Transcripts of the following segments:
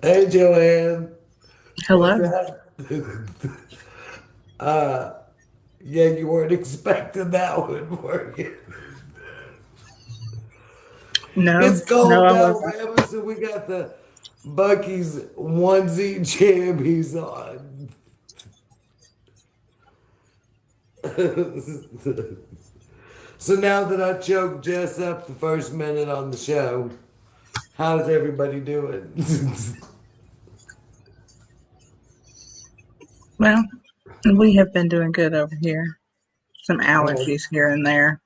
Hey, Joanne. What's Hello. that? uh, yeah, you weren't expecting that one, were you? No, It's no, cold I wasn't. Alabama, so we got the Bucky's onesie jammies on. So now that I choked Jess up the first minute on the show, how's everybody doing? Well, we have been doing good over here. Some Well, allergies here and there.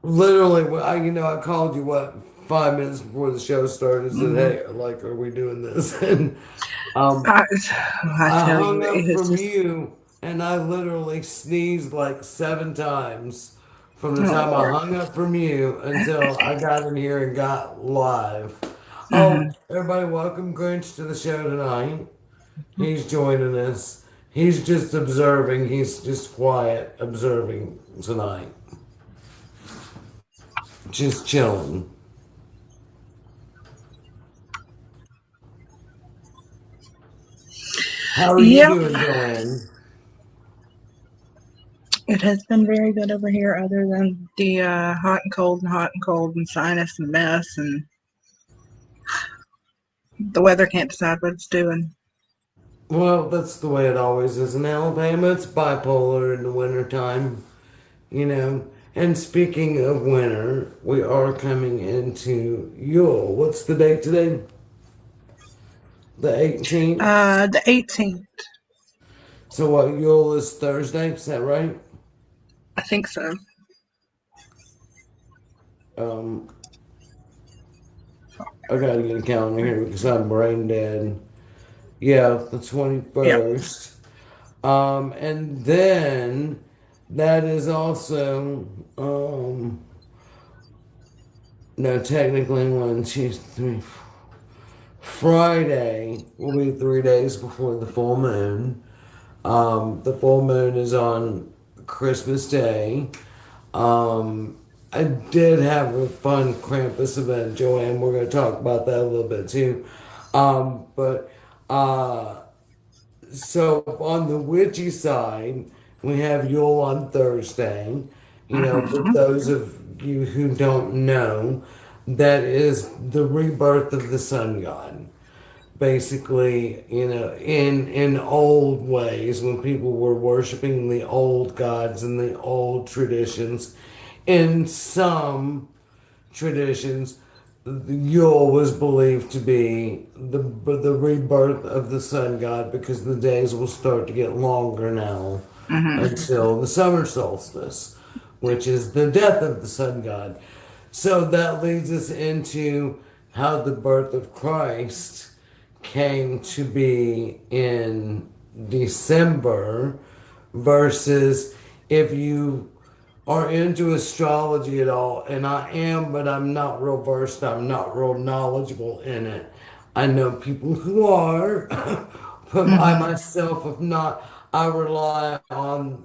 literally, I called you what 5 minutes before the show started. Said, Hmm. "Hey, like, are we doing this?" And um, I, I I tell you, hung up it has from just. you, and I literally sneezed like 7 times from the Oh time I Lord. hung up from you until I got in here and got live. Hmm. Oh, everybody, welcome Grinch to the show tonight. He's joining us. He's just observing. He's just quiet observing tonight. Just chilling. How are you Yep, doing, Joanne? it has been very good over here. Other than the hot and cold and sinus and mess, and the weather can't decide what it's doing. Well, that's the way it always is in Alabama. It's bipolar in the wintertime, you know. And speaking of winter, we are coming into Yule. What's the date today? The 18th? The 18th, So what, Yule is Thursday, is that right? I think so. Um, I gotta get a calendar here because I'm brain dead. Yeah, the Yep. 21st. And then that is also, no, technically one, two, three, Friday will be 3 days before the full moon. The full moon is on Christmas Day. I did have a fun Krampus event, Joanne. We're going to talk about that a little bit too. But so on the witchy side, we have Yule on Thursday. You know, for Hmm. those of you who don't know, that is the rebirth of the sun god. Basically, in old ways, when people were worshiping the old gods and the old traditions, in some traditions, Yule was believed to be the rebirth of the sun god because the days will start to get longer now Hmm. until the summer solstice, which is the death of the sun god. So that leads us into how the birth of Christ came to be in December versus if you are into astrology at all, and I am, but I'm not real versed, I'm not real knowledgeable in it. I know people who are, but I Hmm. myself have not. I rely on,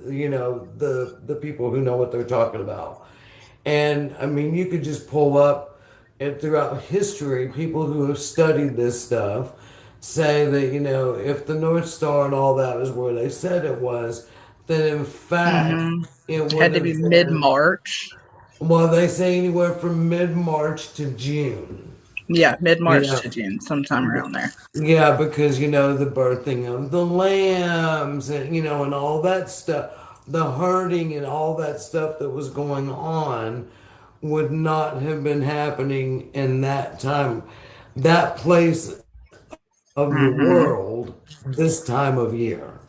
the people who know what they're talking about. And I mean, you could just pull up and throughout history, people who have studied this stuff say that, if the North Star and all that was where they said it was, then in fact, Hmm. it would Had to be have mid been, March. well, they say anywhere from mid March to June. Yeah, mid You March know, to June, sometime around there. yeah, because the birthing of the lambs and and all that stuff, the herding and all that stuff that was going on would not have been happening in that time, that place of the Hmm. world this time of year.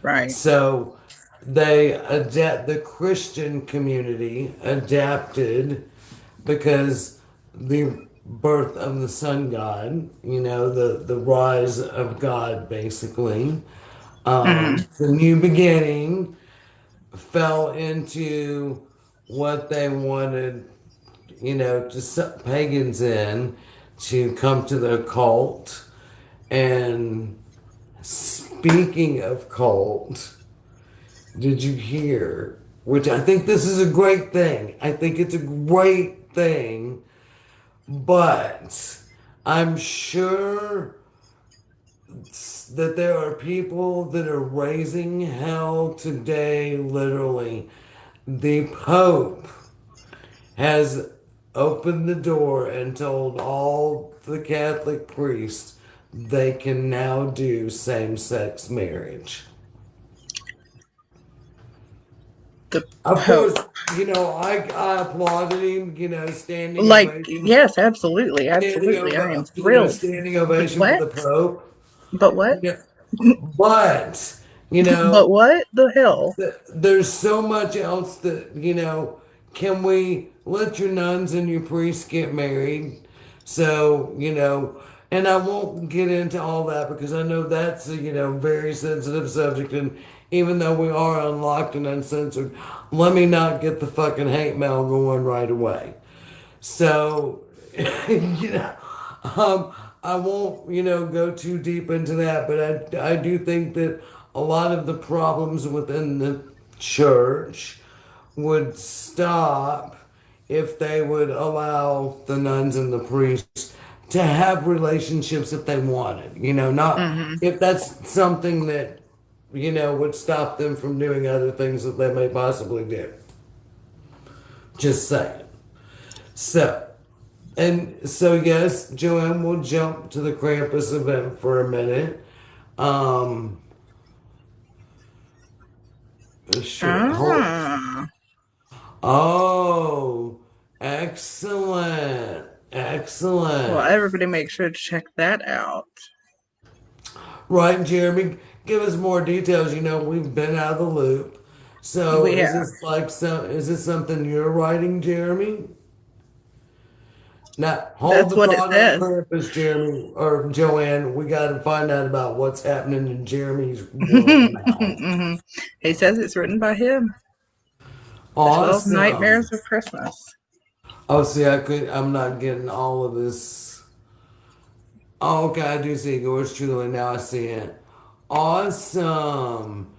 Right. So the Christian community adapted because the birth of the sun god, the rise of God, basically, Hmm. the new beginning fell into what they wanted, to suck pagans in to come to the cult. And speaking of cult, did you hear? which I think this is a great thing. I think it's a great thing, but I'm sure that there are people that are raising hell today, literally. The Pope has opened the door and told all the Catholic priests they can now do same sex marriage. The Of Pope. course, I applauded him, standing Like, ovation, yes, absolutely, absolutely. I am thrilled. standing But ovation for what? the Pope. But what? You know, but, you But know, what the hell? there's so much else that, can we let your nuns and your priests get married? So, and I won't get into all that because I know that's a, very sensitive subject. And even though we are unlocked and uncensored, let me not get the fucking hate mail going right away. So, you know, um, I won't, go too deep into that, but I do think that a lot of the problems within the church would stop if they would allow the nuns and the priests to have relationships if they wanted. Not Hmm. if that's something that, would stop them from doing other things that they may possibly do. Just saying. So, and so, yes, Joanne will jump to the Krampus event for a minute. Um, sure. Ah. Oh, excellent. Well, Excellent. everybody make sure to check that out. Right, Jeremy, give us more details. We've been out of the loop. So, We have. is this something you're writing, Jeremy? Now, hold That's the what it thought on says. Krampus, Jeremy or Joanne. We got to find out about what's happening in Jeremy's world now. Hmm. He says it's written by him, as well as Awesome. Nightmares of Christmas. Oh, see, I'm not getting all of this. Oh, okay, I do see yours truly. Now I see it. Awesome.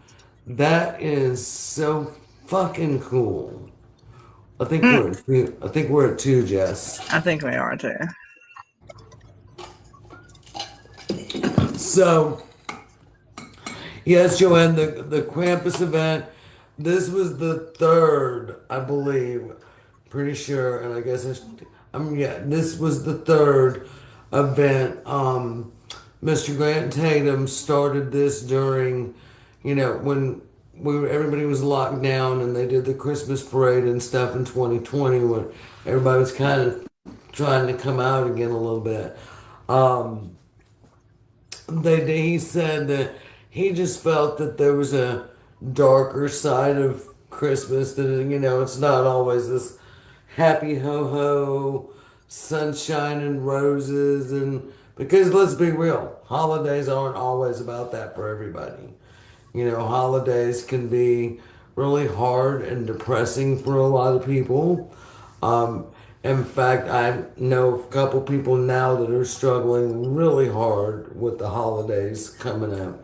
That is so fucking cool. Hmm. I think we're at two, Jess. I think we are too. So, yes, Joanne, the Krampus event. This was the third, I believe. Pretty sure, and I guess yeah, this was the third event. Mr. Grant Tatum started this during, when everybody was locked down and they did the Christmas parade and stuff in 2020 when everybody was kind of trying to come out again a little bit. Um, he said that he just felt that there was a darker side of Christmas that it's not always this happy ho ho sunshine and roses, and because let's be real, holidays aren't always about that for everybody. Holidays can be really hard and depressing for a lot of people. Um, in fact, I know a couple people now that are struggling really hard with the holidays coming up.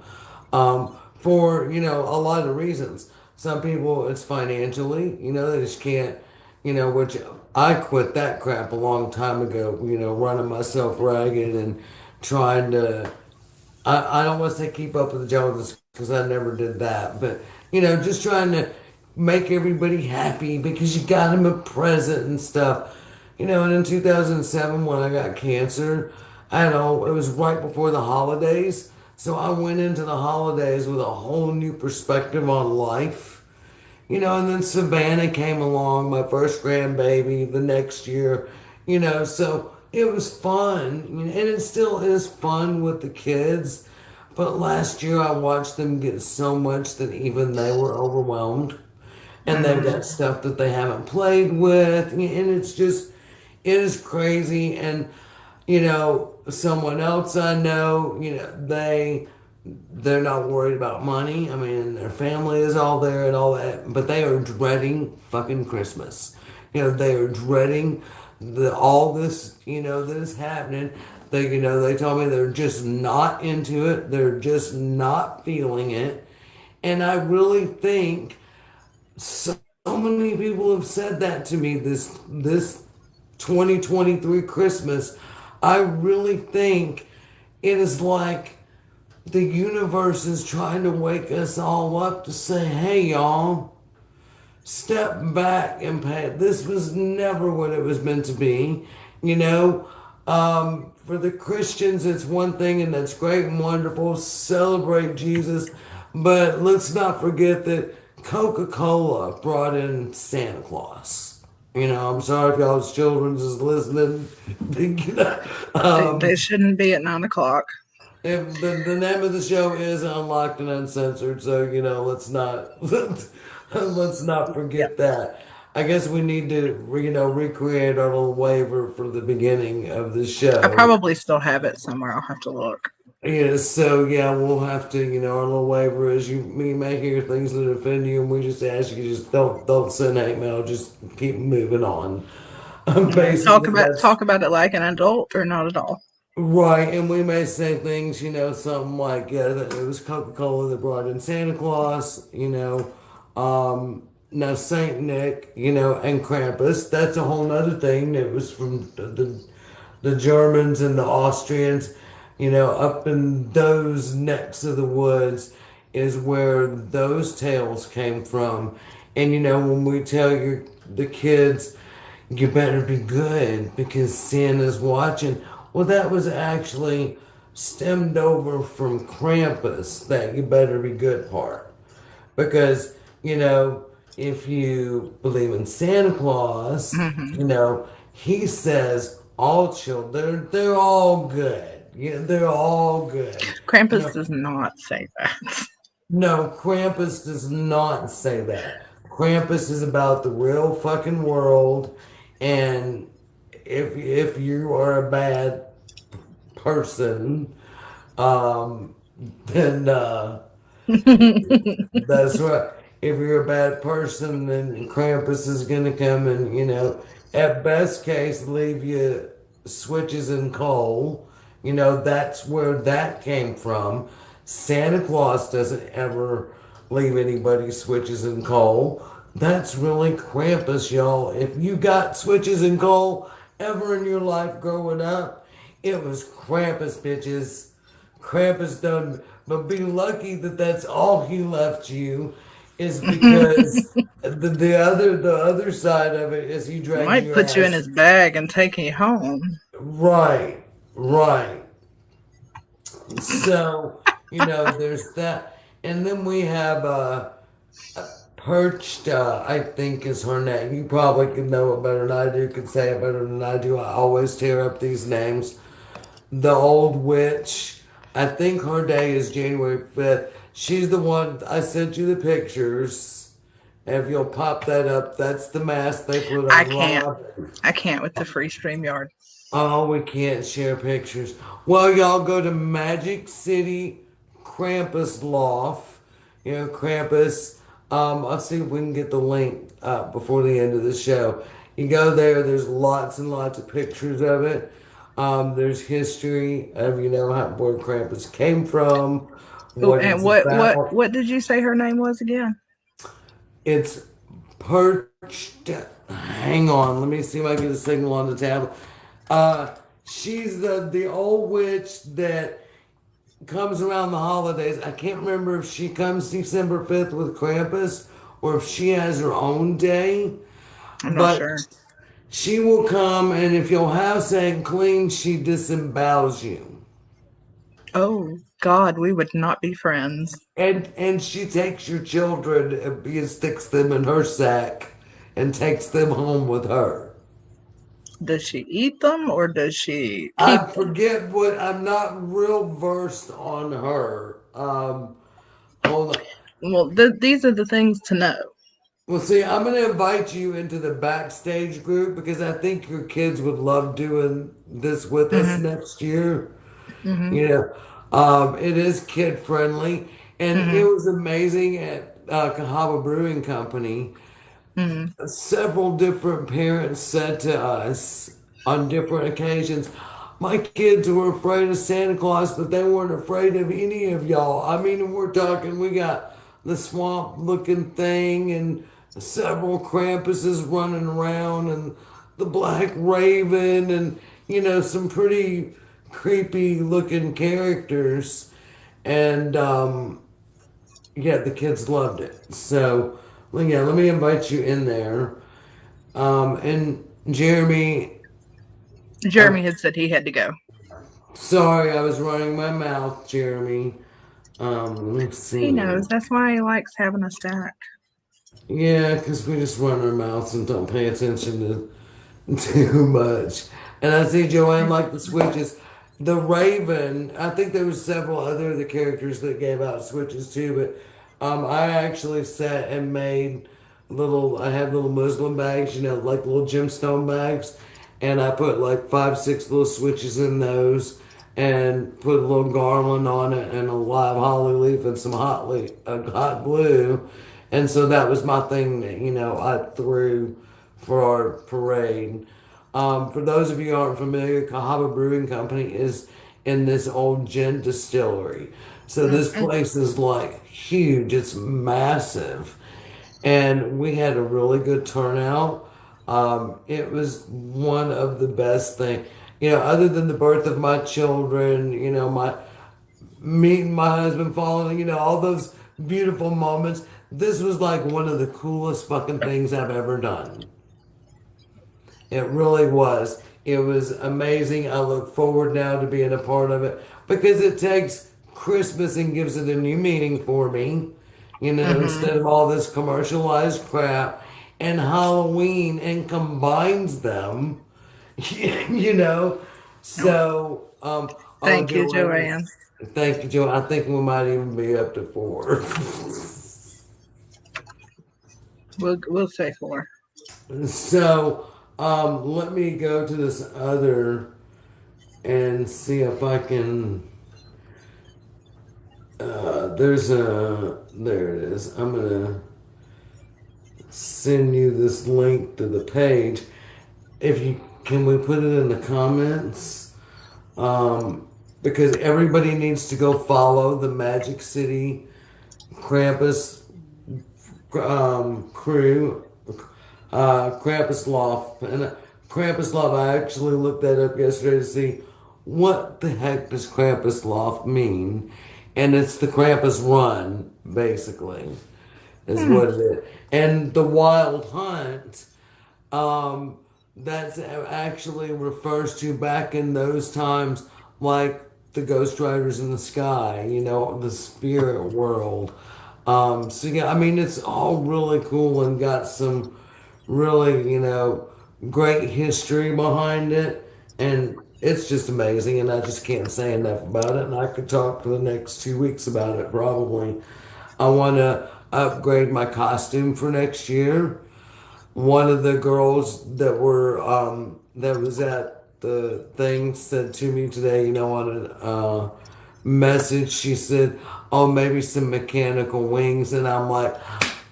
For, a lot of reasons. Some people, it's financially, they just can't, which I quit that crap a long time ago, running myself ragged and trying to I don't want to say keep up with the Joneses because I never did that, but just trying to make everybody happy because you got them a present and stuff. And in 2007 when I got cancer, I know it was right before the holidays, so I went into the holidays with a whole new perspective on life. And then Savannah came along, my first grandbaby, the next year, so it was fun. And it still is fun with the kids. But last year I watched them get so much that even they were overwhelmed. And they've Hmm. got stuff that they haven't played with. And it's just, it is crazy. And, someone else I know, they're not worried about money. I mean, their family is all there and all that, but they are dreading fucking Christmas. They are dreading all this, that is happening. They told me they're just not into it. They're just not feeling it. And I really think So many people have said that to me this 2023 Christmas. I really think it is like the universe is trying to wake us all up to say, hey, y'all, step back and pay. This was never what it was meant to be. You know, for the Christians, it's one thing, and that's great and wonderful. Celebrate Jesus. But let's not forget that Coca Cola brought in Santa Claus. You know, I'm sorry if y'all's children is listening. You know, They shouldn't be at 9 o'clock. if the name of the show is Unlocked and Uncensored, so you know, let's not Yep. forget that. I guess we need to, you know, recreate our little waiver for the beginning of the I show. probably still have it somewhere. I'll have to look. Yeah, so yeah, we'll have to, you know, our little waiver is we may hear things that offend you, and we just ask you just don't send hate mail, just keep moving on. Yeah. Basically, that's Talk about it like an adult or not at all. right, and we may say things, you know, something like, yeah, that it was Coca Cola that brought in Santa Claus, you know, now Saint Nick, you know, and Krampus. That's a whole nother thing. It was from the Germans and the Austrians, you know, up in those necks of the woods is where those tales came from. And you know, when we tell the kids, you better be good because Santa's watching. Well, that was actually stemmed over from Krampus, that you better be good part. Because, you know, if you believe in Santa Claus, Hmm. you know, he says all children, they're all good. Yeah, they're all good. Krampus No, does not say that. no, Krampus does not say that. Krampus is about the real fucking world, and if you are a bad person, um, then that's right. If you're a bad person, then Krampus is gonna come and, you know, at best case, leave you switches and coal. You know, that's where that came from. Santa Claus doesn't ever leave anybody switches and coal. That's really Krampus, y'all. If you got switches and coal ever in your life growing up, it was Krampus, bitches. Krampus done, but be lucky that that's all he left you, is because the other side of it is he dragged Might your put you in ass. his bag and take you home. Right, right. So you know there's that, and then we have Perched. I think is her name. You probably could know it better than I do. Could say it better than I do. I always tear up these names. The old witch. I think her day is January 5th. She's the one I sent you the pictures. If you'll pop that up, that's the mask they put I on can't. Rob. I can't with the free stream yard. Oh, we can't share pictures. Well, y'all go to Magic City Krampus Loft. You know, Krampus. I'll see if we can get the link up before the end of the show. You go there, there's lots and lots of pictures of it. There's history of, you know, where Krampus came from, Ooh, what and it's about. what did you say her name was again? It's perched. Hang on, let me see if I get a signal on the tablet. She's the old witch that comes around the holidays. I can't remember if she comes December 5th with Krampus or if she has her own day, I'm not but sure. she will come, and if your house ain't clean, she disembowels you. Oh God, we would not be friends. And she takes your children and sticks them in her sack and takes them home with her. Does she eat them or does she I keep them? forget what, I'm not real versed on her. Hold on. Well, these are the things to know. Well, see, I'm going to invite you into the backstage group because I think your kids would love doing this with us Hmm. next year. Hmm. You know, it is kid friendly, and it Hmm. was amazing at Cahaba Brewing Company. Hmm. Several different parents said to us on different occasions, my kids were afraid of Santa Claus, but they weren't afraid of any of y'all. I mean, we're talking, we got the swamp looking thing and several Krampuses running around and the Black Raven and, some pretty creepy looking characters. And, yeah, the kids loved it. So, well, yeah, let me invite you in there. And Jeremy, I'm Jeremy had said he had to go. sorry I was running my mouth, Jeremy. Let's He see. knows. That's why he likes having us back. Yeah, because we just run our mouths and don't pay attention to too much. And I see Joanne like the switches. The Raven, I think there was several other of the characters that gave out switches too, but I actually sat and made I had little Muslim bags, like little gemstone bags, and I put like 5, 6 little switches in those and put a little garland on it and a live holly leaf and some hot glue. And so that was my thing that, I threw for our parade. For those of you who aren't familiar, Cahaba Brewing Company is in this old gin distillery. So this Mm-mm. place is like huge, it's massive. And we had a really good turnout. It was one of the best things, other than the birth of my children, my meeting my husband, falling, all those beautiful moments. This was like one of the coolest fucking things I've ever done. It really was. It was amazing. I look forward now to being a part of it because it takes Christmas and gives it a new meaning for me, Mm-hmm. instead of all this commercialized crap, and Halloween and combines them, you know. So, oh, Thank you, Joanne, Joanne. thank you, Joe. I think we might even be up to 4. We'll say 4. So, let me go to this other and see if I can. There it is. I'm gonna send you this link to the page. If you can, we put it in the comments, because everybody needs to go follow the Magic City Krampus crew, Krampus Loft. And Krampus Loft, I actually looked that up yesterday to see what the heck does Krampus Loft mean. And it's the Krampus Run, basically, is Hmm. what it is. And the Wild Hunt, um, that's actually refers to back in those times, like the Ghost Riders in the Sky, the spirit world. So yeah, I mean, it's all really cool and got some really, great history behind it. And it's just amazing. And I just can't say enough about it. And I could talk for the next 2 weeks about it probably. I want to upgrade my costume for next year. One of the girls that was at the thing said to me today, on a message, she said, "Oh, maybe some mechanical wings," and I'm like,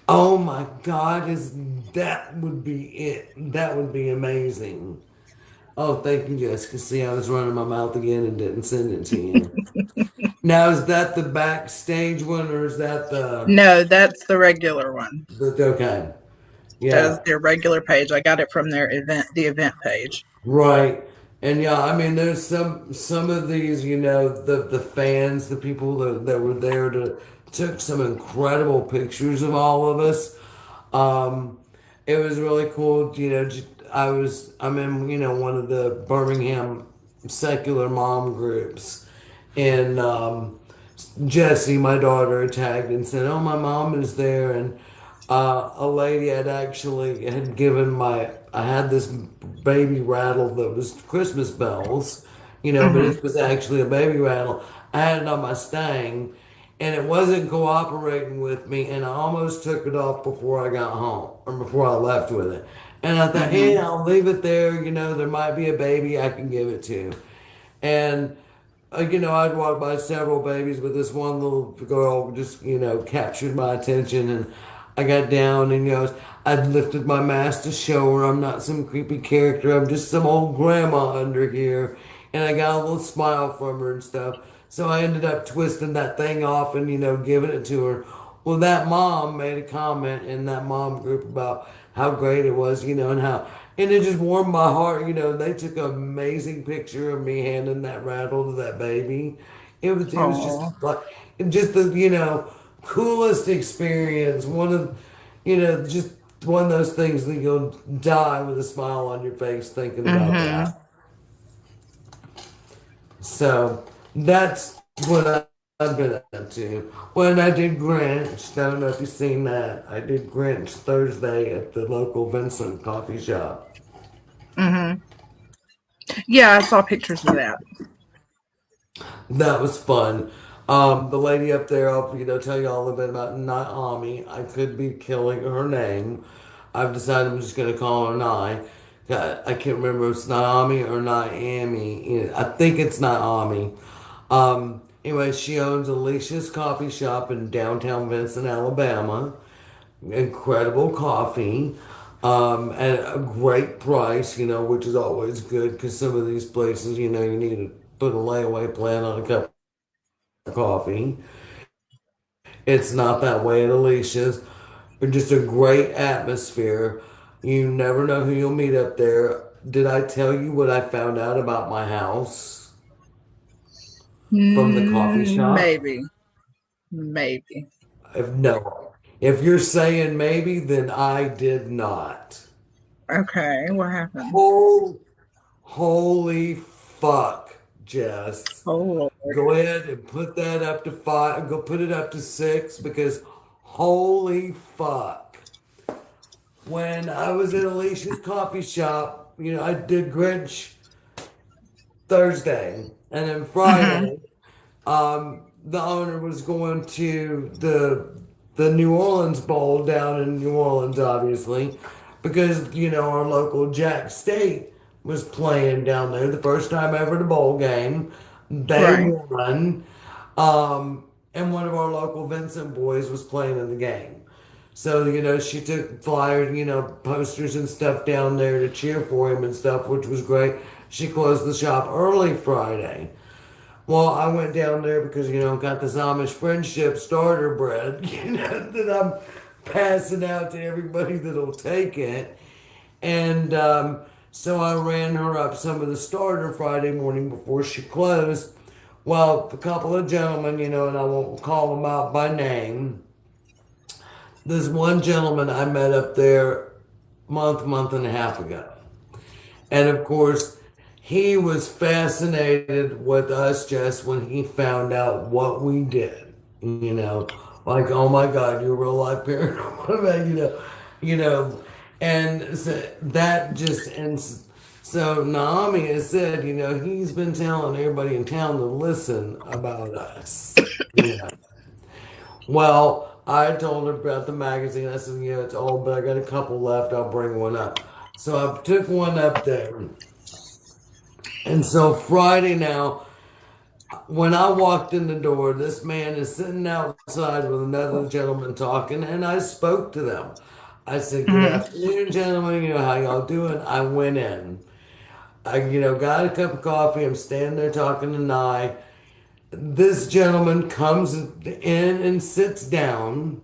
"Oh my God, is that would be it? That would be amazing." Oh, thank you, Jessica. See, I was running my mouth again and didn't send it to you. Now, is that the backstage one, or is that No, that's the regular one. okay? That is Yeah. their regular page. I got it from their event page. Right. And yeah, I mean, there's some of these, the fans, the people that were there took some incredible pictures of all of us. Um, it was really cool. I'm in, one of the Birmingham secular mom groups, and Jessie, my daughter, tagged and said, "Oh, my mom is there," and a lady had given I had this baby rattle that was Christmas bells, but Mm-hmm. it was actually a baby rattle. I had it on my stang, and it wasn't cooperating with me, and I almost took it off before I got home or before I left with it. And I thought, Mm-hmm. yeah, I'll leave it there. There might be a baby I can give it to. And I'd walked by several babies, but this one little girl just, captured my attention. And I got down and, I'd lifted my mask to show her I'm not some creepy character. I'm just some old grandma under here. And I got a little smile from her and stuff. So I ended up twisting that thing off and, giving it to her. Well, that mom made a comment in that mom group about how great it was, and how, and it just warmed my heart, They took an amazing picture of me handing that rattle to that baby. It was Oh. just like, just the, coolest experience. Just one of those things that you'll die with a smile on your face thinking about Mm-hmm. that. So that's what I've been up to. When I did Grinch, I don't know if you've seen that. I did Grinch Thursday at the local Vincent coffee shop. Mm-hmm. Yeah, I saw pictures of that. That was fun. The lady up there, I'll tell you all a bit about Naomi. I could be killing her name. I've decided I'm just gonna call her Nye. I can't remember if it's Naomi or Naomi. I think it's Naomi. Anyway, she owns Alicia's Coffee Shop in downtown Vincent, Alabama. Incredible coffee. At a great price, which is always good because some of these places, you need to put a layaway plan on a cup of coffee. It's not that way at Alicia's. Just a great atmosphere. You never know who you'll meet up there. Did I tell you what I found out about my house from the coffee shop? Maybe. Maybe. If no, if you're saying maybe, then I did not. Okay, what happened? Oh, holy fuck, Jess. Oh Lord. Go ahead and put that up to 5. Go put it up to 6 because holy fuck. When I was at Alicia's coffee shop, I did Grinch Thursday, and then Mm-hmm. Friday, the owner was going to the New Orleans Bowl down in New Orleans, obviously, because our local Jack State was playing down there the first time ever at a bowl game. They Right. won, and one of our local Vincent boys was playing in the game. So, she took flyers, posters and stuff down there to cheer for him and stuff, which was great. She closed the shop early Friday. Well, I went down there because, got this Amish friendship starter bread, that I'm passing out to everybody that'll take it. And so I ran her up some of the starter Friday morning before she closed. Well, a couple of gentlemen, and I won't call them out by name. There's one gentleman I met up there month and a half ago. And of course, he was fascinated with us just when he found out what we did. Like, oh my God, you're real life paranormal, event, you know. And so that just, so Naomi has said, he's been telling everybody in town to listen about us. Well, I told her about the magazine. I said, it's old, but I got a couple left. I'll bring one up. So I took one up there. And so Friday now, when I walked in the door, this man is sitting outside with another gentleman talking, and I spoke to them. I said, "Good Mm-hmm. afternoon, gentlemen. How y'all doing?" I went in. I, got a cup of coffee. I'm standing there talking to Nye. This gentleman comes in and sits down.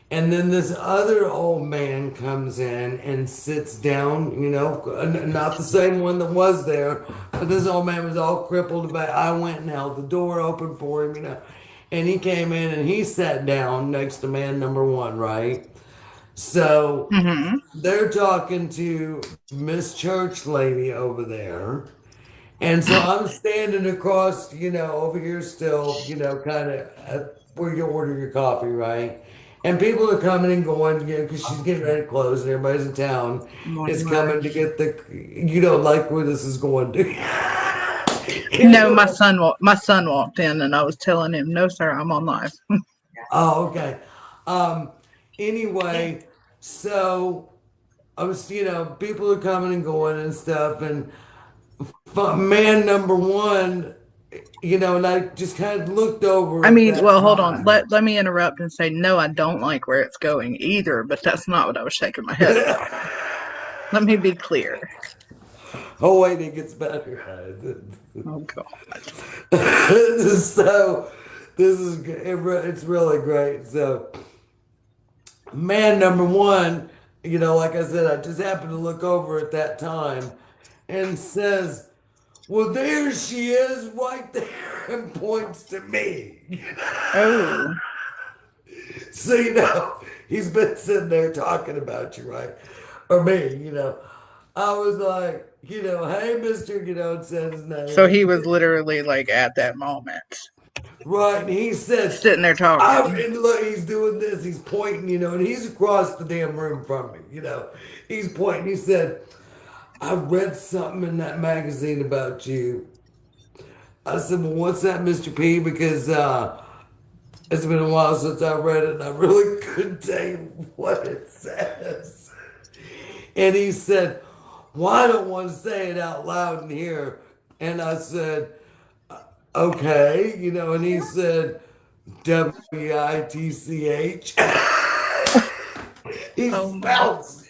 And then this other old man comes in and sits down, not the same one that was there, but this old man was all crippled back. I went and held the door open for him, and he came in and he sat down next to man number one, right? So Mm-hmm. they're talking to Miss Church Lady over there. And so I'm standing across, over here still, kind of where you order your coffee, right? And people are coming and going, because she's getting ready to close and everybody's in town is Right. coming to get you don't like where this is going to. No, my son walked in and I was telling him, no, sir, I'm on live. Oh, okay. Um, anyway, so I was, people are coming and going and stuff, and man number one, and I just kind of looked over I at mean, that well, hold on. time. Let me interrupt and say, no, I don't like where it's going either, but that's not what I was shaking my head about. Let me be clear. Oh, wait, it gets better. Oh, God. so, This is it's really great. So, man number one, like I said, I just happened to look over at that time and says, "Well, there she is, right there," and points to me. Oh, So, he's been sitting there talking about you, right? Or me. I was like, hey, Mister, and said his so name. he was literally like at that moment, Right, and he said, sitting there talking. and look, he's doing this, he's pointing, and he's across the damn room from me, He's pointing, he said, I read something in that magazine about you. I said, well, what's that, Mr. P? Because it's been a while since I read it, and I really couldn't tell you what it says. And he said, well, I don't want to say it out loud in here. And I said, okay, and he said, WITCH. He Oh my. spells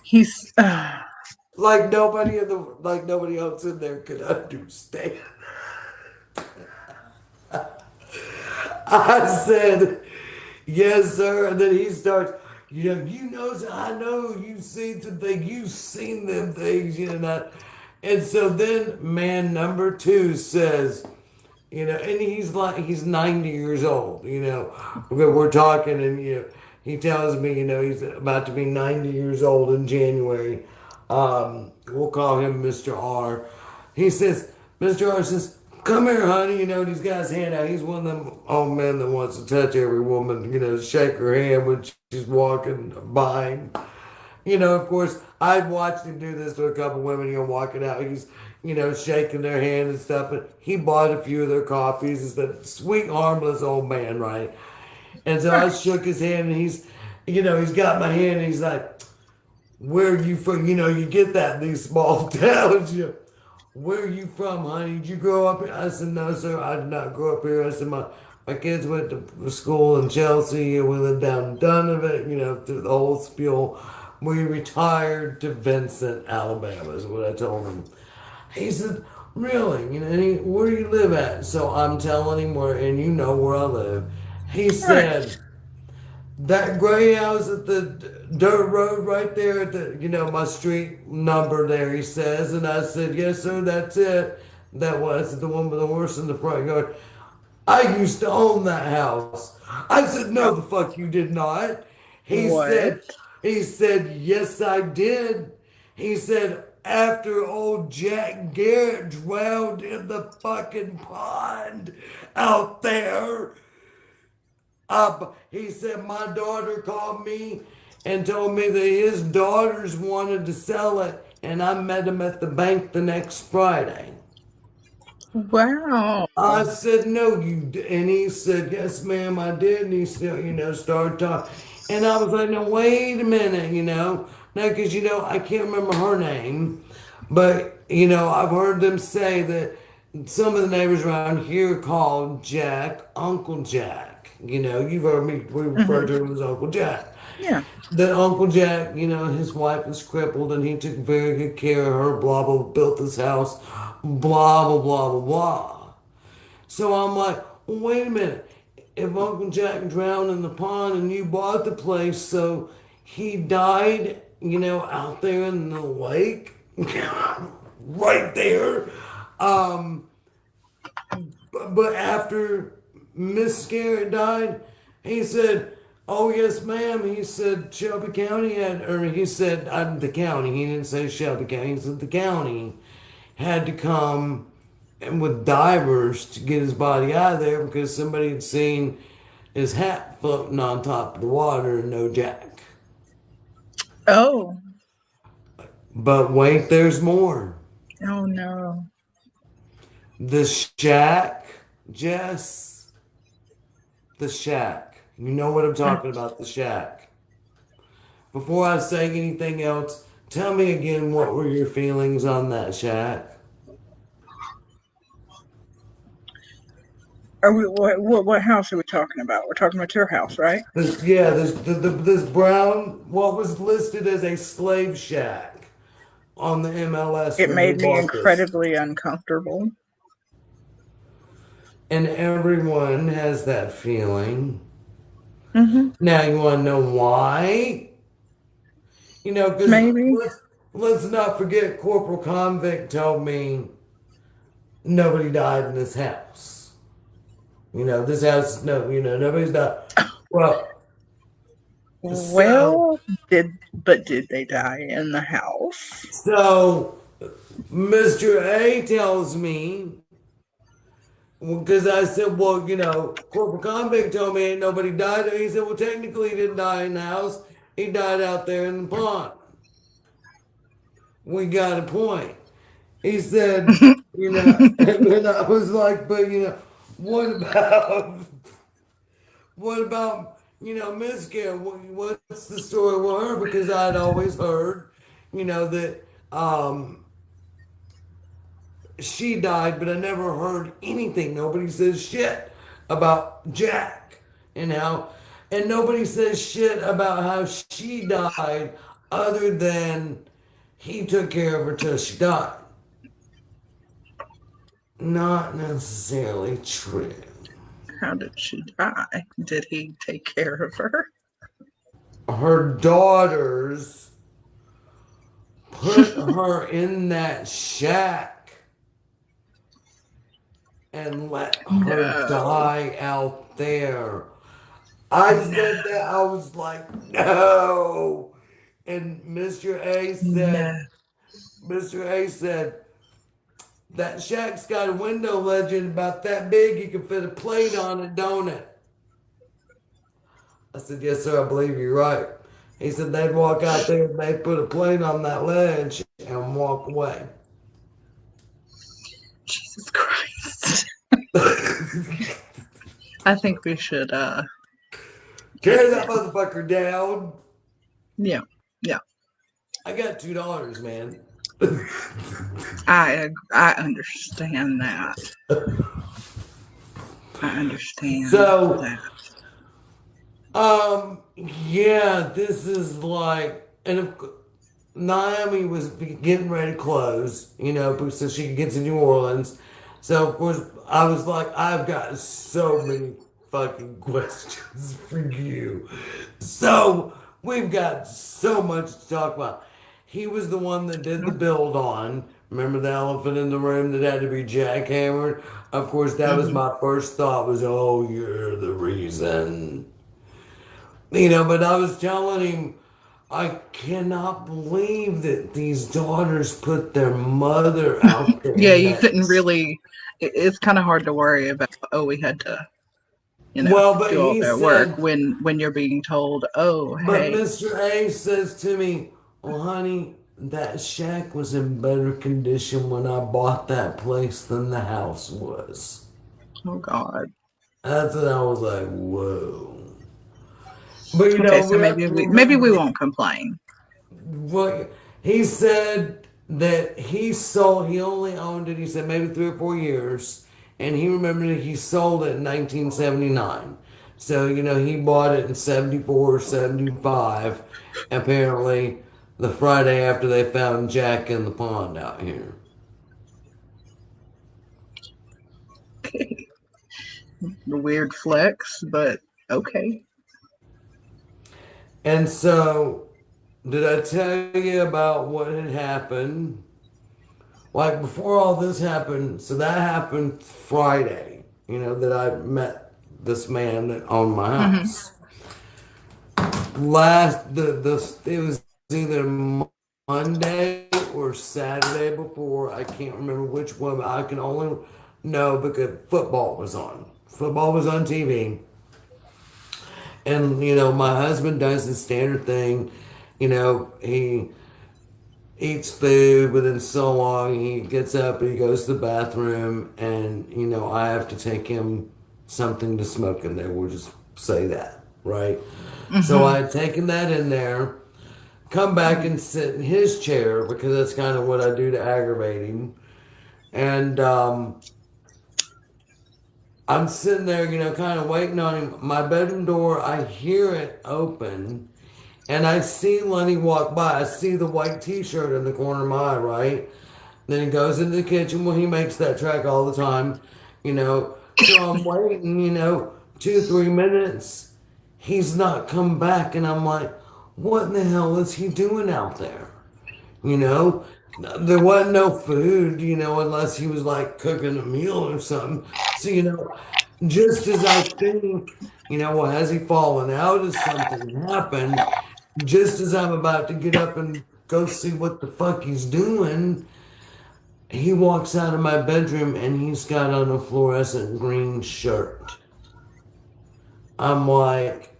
He's like nobody else in there could understand. I said, yes, sir. And then he starts, I know you've seen some things, you've seen them things. And so then man number two says, and he's 90 years old, we're talking, and he tells me, he's about to be 90 years old in January. We'll call him Mr. R. He says, Mr. R says, come here, honey, and he's got his hand out. He's one of them old men that wants to touch every woman, shake her hand when she's walking by. Of course, I'd watched him do this to a couple women, walking out. He's, shaking their hand and stuff. And he bought a few of their coffees. He's a sweet, harmless old man, right? And so I shook his hand, and he's got my hand, and he's like, where are you from? You get that in these small towns. Where are you from, honey? Did you grow up here? I said, no, sir, I did not grow up here. I said, my kids went to school in Chelsea, and we lived down in Donovan, through the whole spiel. We retired to Vincent, Alabama, is what I told him. He said, really? Where do you live at? So I'm telling him where, and where I live. He right. said, that gray house at the dirt road right there at my street number there, he says. And I said, yes, sir, that's it. That was the one with the horse in the front yard. I used to own that house. I said, no, the fuck you did not. He What? said, he said, yes, I did. He said, after old Jack Garrett drowned in the fucking pond out there, he said, my daughter called me and told me that his daughters wanted to sell it, and I met him at the bank the next Friday. Wow. I said, no, and he said, yes, ma'am, I did. And he still, started talking. And I was like, no, wait a minute, now, because, I can't remember her name, but, I've heard them say that some of the neighbors around here called Jack Uncle Jack. You've heard me, we refer Hmm. to him as Uncle Jack. Yeah. That Uncle Jack, his wife was crippled and he took very good care of her, blah, blah, built this house, blah, blah, blah, blah, blah. So I'm like, well, wait a minute. If Uncle Jack drowned in the pond and you bought the place, so he died, out there in the lake, right there. Um, but after Miss Garrett died, he said, oh, yes, ma'am. He said, Shelby County had, or he said, the county. He didn't say Shelby County. He said the county had to come and with divers to get his body out of there because somebody had seen his hat floating on top of the water and no Jack. Oh. But wait, there's more. Oh no. The shack, Jess. The shack. You know what I'm talking about, the shack. Before I say anything else, tell me again what were your feelings on that shack? Are we? What house are we talking about? We're talking about your house, right? This brown, what was listed as a slave shack on the MLS It when we made me bought this. incredibly uncomfortable. And everyone has that feeling. Hmm. Now, you want to know why? Because Maybe. let's not forget Corporal Convict told me nobody died in this house. This house, no, nobody's died. Well, so, Well, did they die in the house? so Mr. A tells me, because I said, well, Corporal Convict told me ain't nobody died there. He said, well, technically he didn't die in the house. He died out there in the pond. We got a point. He said, and then I was like, but what about, what about, Miss Gare? What's the story with her? Because I'd always heard, that she died, but I never heard anything. Nobody says shit about Jack and how, and nobody says shit about how she died other than he took care of her till she died. Not necessarily true. How did she die? Did he take care of her? Her daughters put her in that shack and let her No, die out there. I said that, I was like, no. And no. Mr. A said, that shack's got a window legend about that big. You can fit a plate on it, don't it? I said, yes, sir, I believe you're right. He said they'd walk out there and they'd put a plate on that ledge and walk away. Jesus Christ. I think we should Tear end that it. motherfucker down. Yeah. Yeah. I got $2, man. I understand that. I understand So, that. yeah, this is like, and Naomi was getting ready to close, so she could get to New Orleans. So, of course, I was like, I've got so many fucking questions for you. So, we've got so much to talk about. He was the one that did the build on. Remember the elephant in the room that had to be jackhammered? Of course, that was Hmm. my first thought was, oh, you're the reason. But I was telling him, I cannot believe that these daughters put their mother out there Yeah, in you that. couldn't really. It's kind of hard to worry about. Oh, we had to, Well, but do all he that work said, when you're being told, oh, but hey, Mr. A says to me, well, honey, that shack was in better condition when I bought that place than the house was. oh God. That's when I was like, whoa. But Okay, so we have maybe to we remember won't complain. what he said that he only owned it, he said maybe 3 or 4 years, and he remembered that he sold it in 1979. So, he bought it in 74 or 75, apparently the Friday after they found Jack in the pond out here. The weird flex, but okay. And so, did I tell you about what had happened? Like before all this happened, so that happened Friday, that I met this man that owned my Hmm. house. The it was either Monday or Saturday before, I can't remember which one, but I can only know because football was on. Football was on TV. And my husband does the standard thing, he eats food, within so long he gets up and he goes to the bathroom, and I have to take him something to smoke in there. We'll just say that, right? So Hmm. I had taken that in there, come back and sit in his chair because that's kind of what I do to aggravate him. And I'm sitting there, kind of waiting on him. My bedroom door, I hear it open. And I see Lenny walk by. I see the white T-shirt in the corner of my eye, right? Then he goes into the kitchen. Well, he makes that track all the time, you know. So I'm waiting, 2, 3 minutes. He's not come back, and I'm like, what in the hell is he doing out there? You know, there wasn't no food, unless he was like cooking a meal or something. So, just as I think, well, has he fallen out? Has something happened? Just as I'm about to get up and go see what the fuck he's doing, he walks out of my bedroom and he's got on a fluorescent green shirt. I'm like,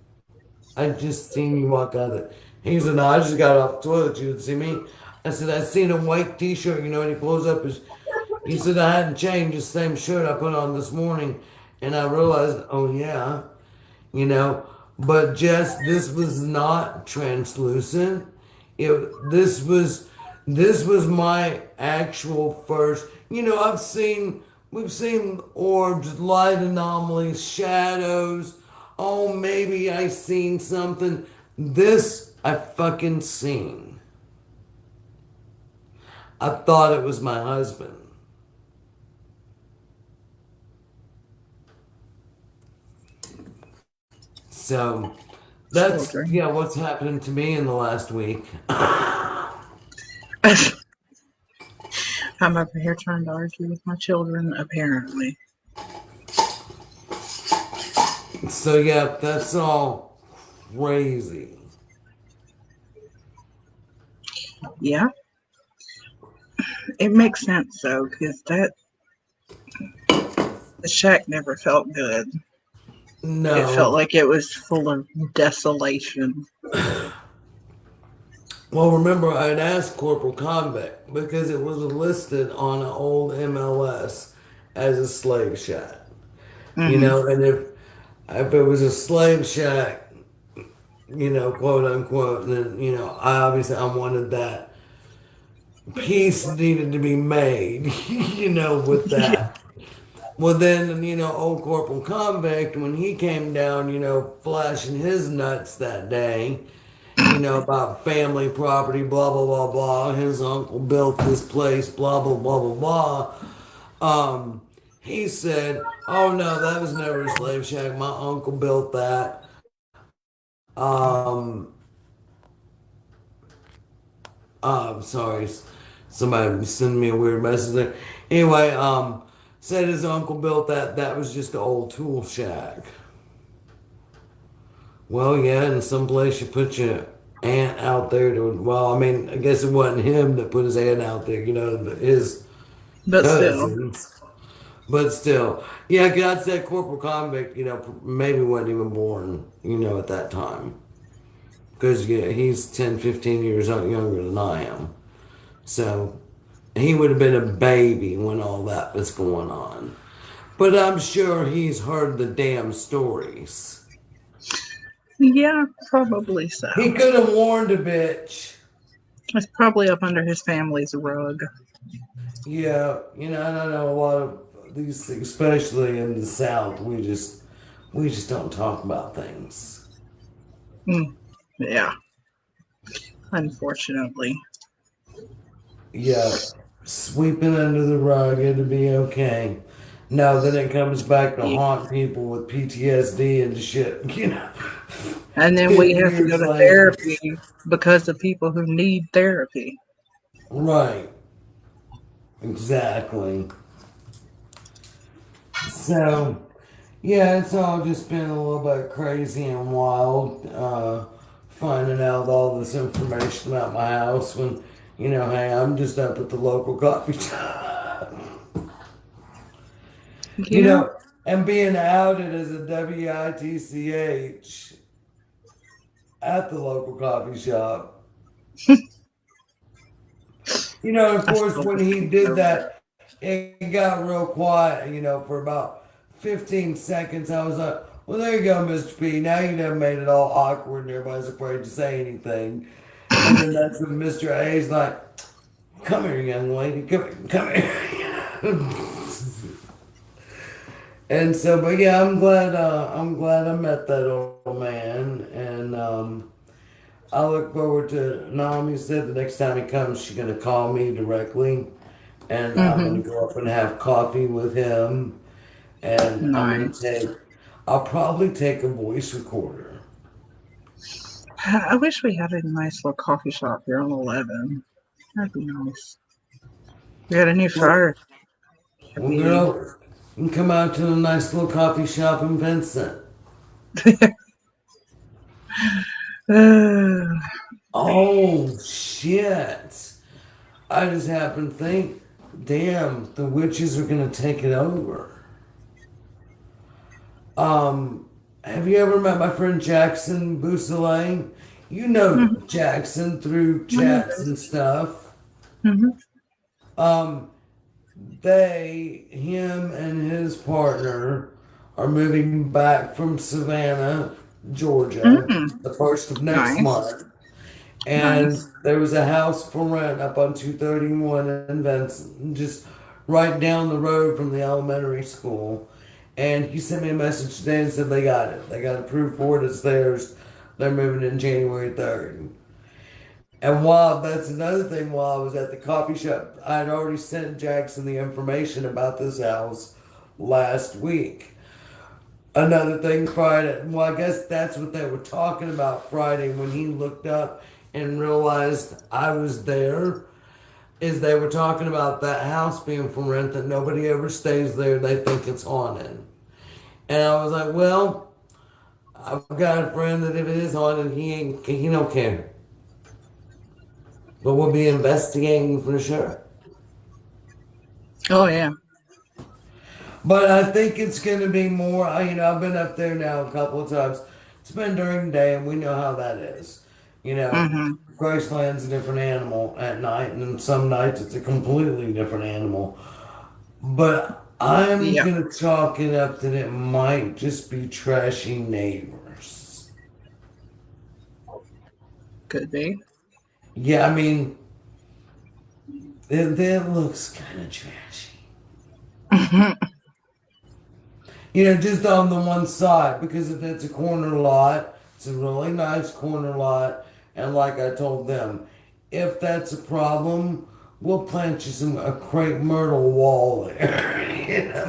I just seen you walk out of it. He said, no, I just got off the toilet. You didn't see me. I said, I seen a white t-shirt, and he pulls up his, he said, I hadn't changed the same shirt I put on this morning. And I realized, oh yeah, you know, but just this was not translucent. This was my actual first, we've seen orbs, light anomalies, shadows. Oh, maybe I seen something. This I fucking seen. I thought it was my husband. So that's, Children. yeah, what's happening to me in the last week. I'm over here trying to argue with my children, apparently. So yeah, that's all crazy. Yeah, it makes sense though, because the shack never felt good. It felt No. like it was full of desolation. Well, remember, I had asked Corporal Convict because it was listed on an old MLS as a slave shack. Hmm. And if it was a slave shack, quote unquote, then, I wanted that peace needed to be made, with that. Well, then, old Corporal Convict, when he came down, flashing his nuts that day, about family property, blah, blah, blah, blah. His uncle built this place, blah, blah, blah, blah, blah. He said, oh no, that was never a slave shack. My uncle built that. Um, sorry, somebody sending me a weird message there. Anyway, said his uncle built that. That was just an old tool shack. Well, yeah, in some place you put your aunt out there to, well, I mean, I guess it wasn't him that put his aunt out there, his But still, cousins. But still, yeah, God said Corporal Convict, maybe wasn't even born, at that time. Because, yeah, he's 10, 15 years younger than I am. So he would have been a baby when all that was going on. But I'm sure he's heard the damn stories. yeah, probably so. He could have warned a bitch. It's probably up under his family's rug. Yeah, I don't know a lot of these things, especially in the South. We just don't talk about things. Mm, yeah, unfortunately. Yeah, sweeping under the rug, it'll be okay. No, then it comes back to haunt people with PTSD and shit. And then we 50 have to go years to later. therapy because of people who need therapy. Right, exactly. So, yeah, it's all just been a little bit crazy and wild, finding out all this information about my house when, hey, I'm just up at the local coffee shop. you Yeah, know, and being outed as a WITCH at the local coffee shop. Of I course, still when just he can't get did over it. that, it got real quiet, for about 15 seconds. I was like, well, there you go, Mr. P. Now you done made it all awkward and everybody's afraid to say anything. And then that's when Mr. A's like, come here, young lady, come here. And so, but yeah, I'm glad I met that old man. And I look forward to, Naomi said the next time he comes, she's going to call me directly. And I'm Hmm. going to go up and have coffee with him. And Nice. I'll probably take a voice recorder. I wish we had a nice little coffee shop here on 11. That'd be nice. We had a new Well, fire. That'd well, be. girl, you can come out to a nice little coffee shop in Vincent. Uh, Oh, shit. I just happened to think, damn, the witches are going to take it over. Um, have you ever met my friend Jackson Bousselet? You know mhm, Jackson through I know chats and this. stuff. Hmm. Um, him and his partner are moving back from Savannah, Georgia, Hmm. the first of next Nice. month. And Nice. there was a house for rent up on 231 in Vincent, just right down the road from the elementary school. And he sent me a message today and said they got it. They got approved for it. It's theirs. They're moving in January 3rd. And while that's another thing, while I was at the coffee shop, I had already sent Jackson the information about this house last week. Another thing Friday, well, I guess that's what they were talking about Friday when he looked up and realized I was there. Is they were talking about that house being for rent, that nobody ever stays there. They think it's haunted. And I was like, well, I've got a friend that if it is haunted, he don't care. But we'll be investigating for sure. Oh yeah. But I think it's going to be more, I've been up there now a couple of times. It's been during the day, and we know how that is. You know, Hmm. Graceland's a different animal at night, and then some nights it's a completely different animal. But I'm Yeah. going to chalk it up that it might just be trashy neighbors. Could be. Yeah, I mean, it looks kind of trashy. Just on the one side, because if it's a corner lot, it's a really nice corner lot. And like I told them, if that's a problem, we'll plant you a crepe myrtle wall there.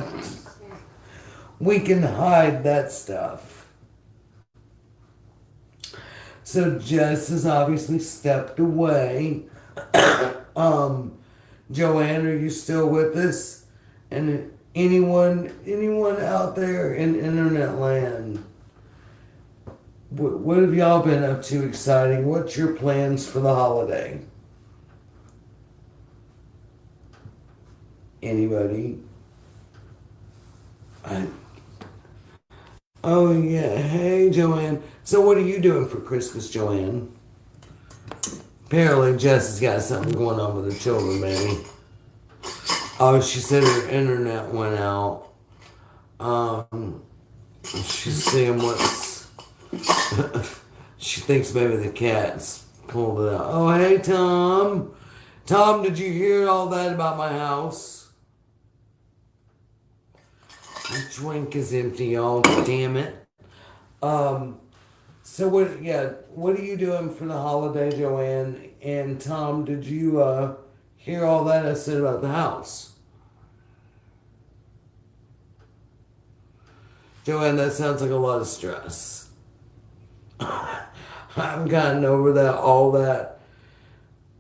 We can hide that stuff. So Jess has obviously stepped away. Um, Joanne, are you still with us? And anyone out there in internet land, what have y'all been up to exciting? What's your plans for the holiday? Anybody? I, oh yeah, hey Joanne. So what are you doing for Christmas, Joanne? Apparently Jess has got something going on with her children, maybe. Oh, she said her internet went out. Um, she's seeing what's. She thinks maybe the cat's pulled it out. Oh, hey, Tom. Tom, did you hear all that about my house? The drink is empty, y'all. Damn it. Um, so what are you doing for the holiday, Joanne? And Tom, did you hear all that I said about the house? Joanne, that sounds like a lot of stress. I've gotten over that, all that.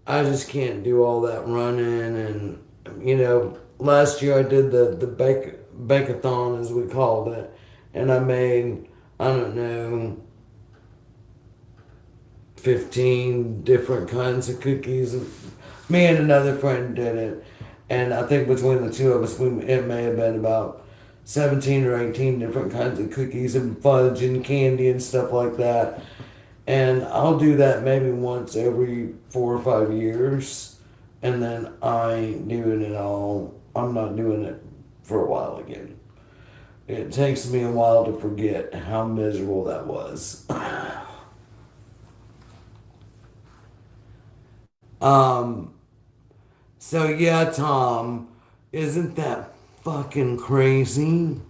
I just can't do all that running. And, last year I did the bake-a-thon, as we called it. And I made, I don't know, 15 different kinds of cookies. Me and another friend did it. And I think between the two of us, it may have been about 17 or 18 different kinds of cookies and fudge and candy and stuff like that. And I'll do that maybe once every 4 or 5 years. And then I ain't doing it all. I'm not doing it for a while again. It takes me a while to forget how miserable that was. um, so yeah, Tom, isn't that fucking crazy?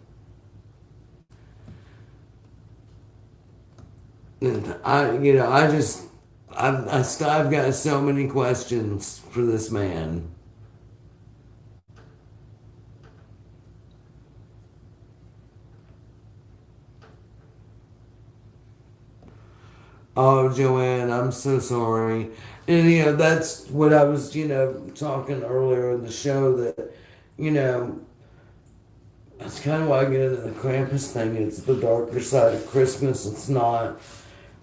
And I've got so many questions for this man. Oh, Joanne, I'm so sorry. And that's what I was, talking earlier in the show that, you know, that's kind of why I get into the Krampus thing. It's the darker side of Christmas. It's not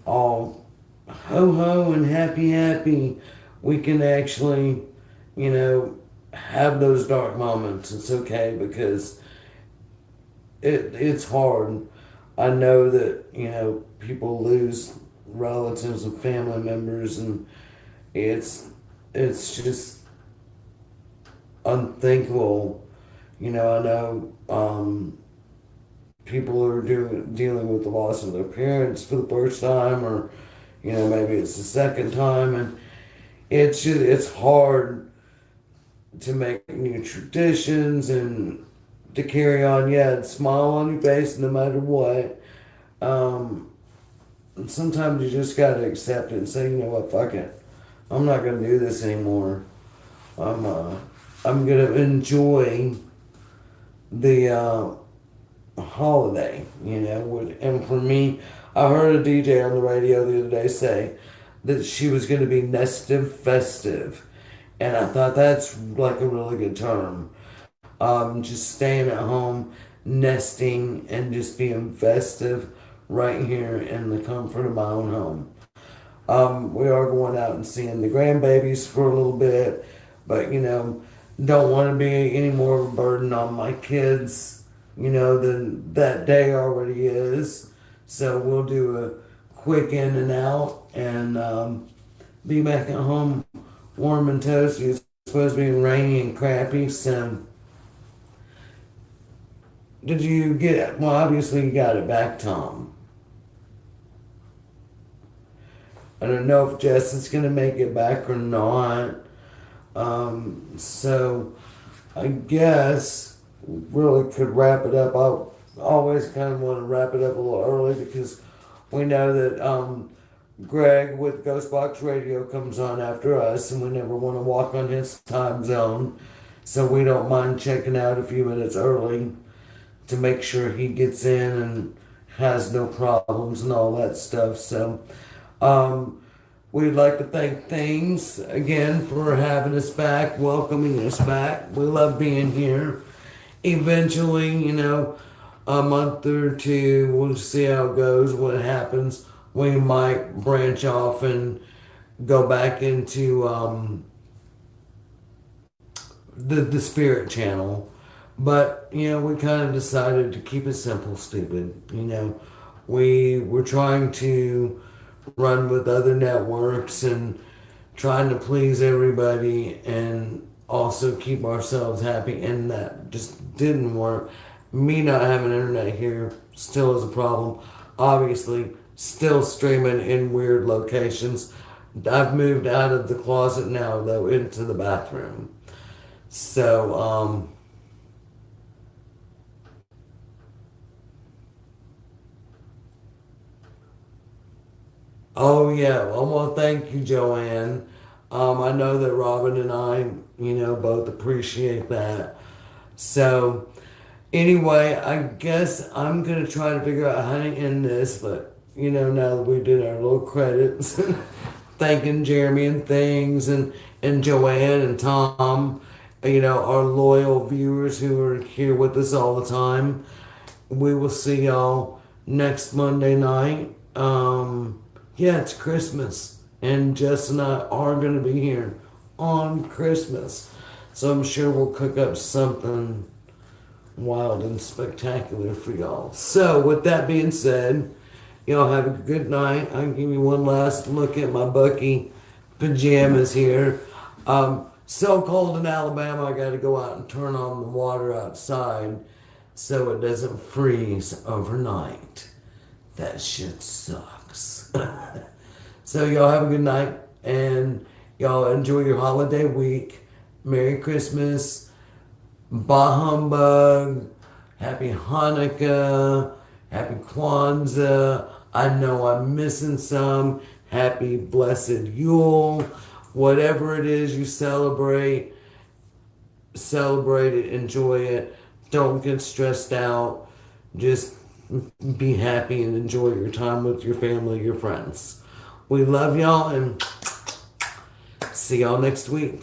all ho ho and happy happy. We can actually, you know, have those dark moments. It's okay because it's hard. I know that, people lose relatives and family members and it's just unthinkable. I know people are dealing with the loss of their parents for the first time, or maybe it's the second time, and it's hard to make new traditions and to carry on. Yeah, and smile on your face no matter what. Um, and sometimes you just gotta accept it and say, you know what, fuck it. I'm not gonna do this anymore. I'm uh, I'm gonna enjoy the holiday, and for me, I heard a DJ on the radio the other day say that she was going to be nestive festive, and I thought that's like a really good term. Just staying at home, nesting, and just being festive right here in the comfort of my own home. We are going out and seeing the grandbabies for a little bit, but don't want to be any more of a burden on my kids, than that day already is. So we'll do a quick in and out and be back at home warm and toasty. It's supposed to be rainy and crappy, so did you get it? Well, obviously you got it back, Tom. I don't know if Jess is going to make it back or not. So I guess we really could wrap it up. I always kind of want to wrap it up a little early because we know that Greg with Ghostbox Radio comes on after us, and we never want to walk on his time zone. So we don't mind checking out a few minutes early to make sure he gets in and has no problems and all that stuff. So we'd like to thank Things again for having us back, welcoming us back. We love being here. Eventually, a month or two, we'll see how it goes, what happens. We might branch off and go back into the Spirit Channel. But, we kind of decided to keep it simple, stupid. We were trying to run with other networks and trying to please everybody and also keep ourselves happy, and that just didn't work. Me not having internet here still is a problem. Obviously, still streaming in weird locations. I've moved out of the closet now, though, into the bathroom. So, oh yeah, well, thank you, Joanne. I know that Robin and I, both appreciate that. So, anyway, I guess I'm gonna try to figure out how to end this, but now that we did our little credits, thanking Jeremy and Things and Joanne and Tom, our loyal viewers who are here with us all the time. We will see y'all next Monday night. Yeah, it's Christmas, and Jess and I are going to be here on Christmas. So I'm sure we'll cook up something wild and spectacular for y'all. So, with that being said, y'all have a good night. I'll give you one last look at my Bucky pajamas here. So cold in Alabama, I got to go out and turn on the water outside so it doesn't freeze overnight. That shit sucks. So y'all have a good night and y'all enjoy your holiday week. Merry Christmas. Bah humbug. Happy Hanukkah. Happy Kwanzaa. I know I'm missing some. Happy blessed Yule. Whatever it is you celebrate it, enjoy it. Don't get stressed out. Just be happy and enjoy your time with your family, your friends. We love y'all and see y'all next week.